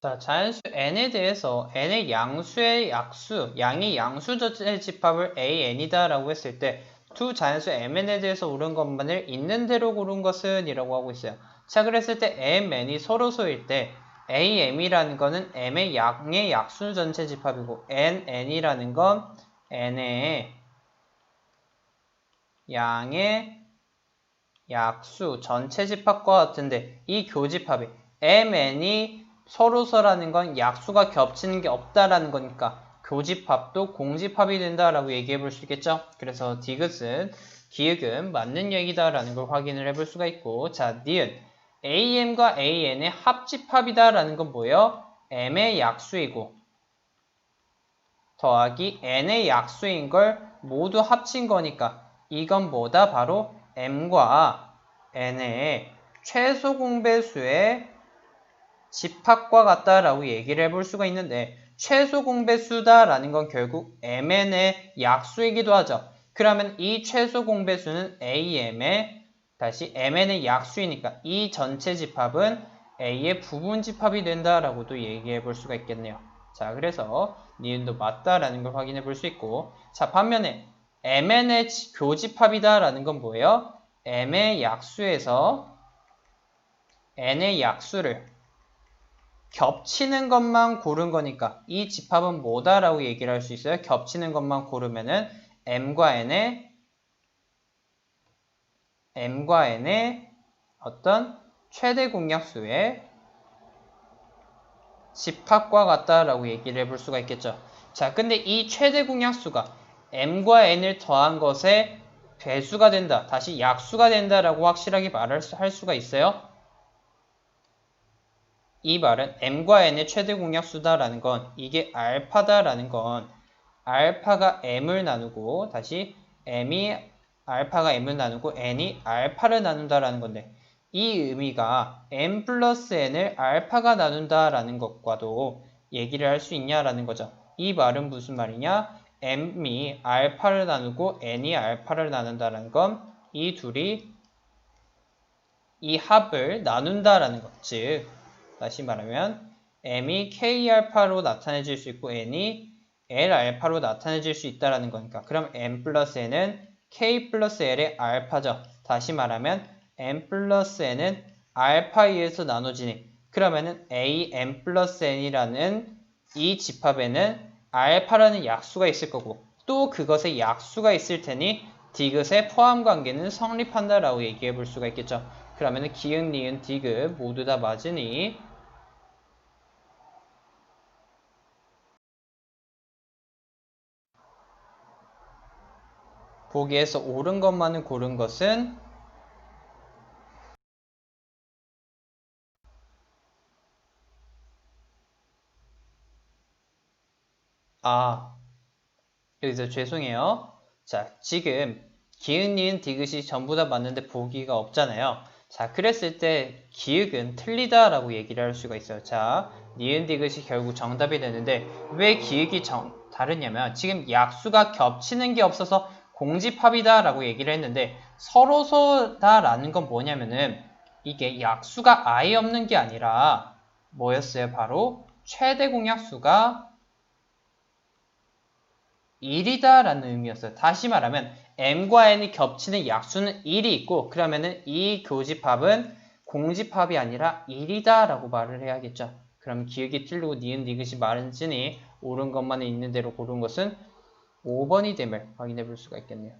자, 자연수 n에 대해서 n의 양수의 약수, 양이 양수 전체 집합을 an이다 라고 했을 때 두 자연수 mn에 대해서 옳은 것만을 있는 대로 고른 것은 이라고 하고 있어요. 자, 그랬을 때 m, n이 서로소일 때 am이라는 거는 m의 양의 약수 전체 집합이고 n이라는 건 n의 양의 약수 전체 집합과 같은데 이 교집합이 mn이 서로서라는 건 약수가 겹치는 게 없다라는 거니까 교집합도 공집합이 된다라고 얘기해 볼 수 있겠죠. 그래서 디귿은 기역은 맞는 얘기다라는 걸 확인을 해볼 수가 있고, 자, 니은 am과 an의 합집합이다라는 건 뭐예요? m의 약수이고 더하기 n의 약수인 걸 모두 합친 거니까 이건 뭐다? 바로 m과 n의 최소 공배수의 집합과 같다라고 얘기를 해볼 수가 있는데 최소 공배수다라는 건 결국 mn의 약수이기도 하죠. 그러면 이 최소 공배수는 am의 다시 mn의 약수이니까 이 전체 집합은 a의 부분 집합이 된다라고도 얘기해 볼 수가 있겠네요. 자, 그래서 니은도 맞다라는 걸 확인해 볼 수 있고, 자, 반면에 mn의 교집합이다라는 건 뭐예요? m의 약수에서 n의 약수를 겹치는 것만 고른 거니까 이 집합은 뭐다라고 얘기를 할 수 있어요? 겹치는 것만 고르면은 m과 n의 어떤 최대 공약수의 집합과 같다라고 얘기를 해볼 수가 있겠죠. 자, 근데 이 최대 공약수가 m과 n을 더한 것의 배수가 된다, 다시 약수가 된다라고 확실하게 할 수가 있어요. 이 말은 m과 n의 최대 공약수다라는 건 이게 알파다라는 건 알파가 m을 나누고 다시 알파가 m을 나누고 n이 알파를 나눈다라는 건데 이 의미가 m 플러스 n을 알파가 나눈다라는 것과도 얘기를 할 수 있냐라는 거죠. 이 말은 무슨 말이냐? m이 알파를 나누고 n이 알파를 나눈다라는 건 이 둘이 이 합을 나눈다라는 것. 즉 다시 말하면 m이 k알파로 나타내질 수 있고 n이 l알파로 나타내질 수 있다는 거니까 그럼 m 플러스 n은 k 플러스 l의 알파죠. 다시 말하면 m 플러스 n은 알파에 의해서 나눠지니 그러면은 am 플러스 n이라는 이 집합에는 알파라는 약수가 있을 거고 또 그것에 약수가 있을 테니 디귿의 포함 관계는 성립한다라고 얘기해 볼 수가 있겠죠. 그러면은 기역, 니은, 디귿 모두 다 맞으니 보기에서 옳은 것만을 고른 것은 여기서 죄송해요. 자, 지금 기역, 니은, 디귿이 전부 다 맞는데 보기가 없잖아요. 자, 그랬을 때 기역은 틀리다라고 얘기를 할 수가 있어요. 자, 니은, 디귿이 결국 정답이 되는데 왜 기역이 다르냐면 지금 약수가 겹치는 게 없어서 공집합이다라고 얘기를 했는데 서로서다라는 건 뭐냐면은 이게 약수가 아예 없는 게 아니라 뭐였어요? 바로 최대 공약수가 1이다라는 의미였어요. 다시 말하면 m과 n이 겹치는 약수는 1이 있고 그러면은 이 교집합은 공집합이 아니라 1이다라고 말을 해야겠죠. 그럼 기억이 틀리고 니은 디귿이 맞으니 옳은 것만 있는 대로 고른 것은 5번이 됨을 확인해 볼 수가 있겠네요.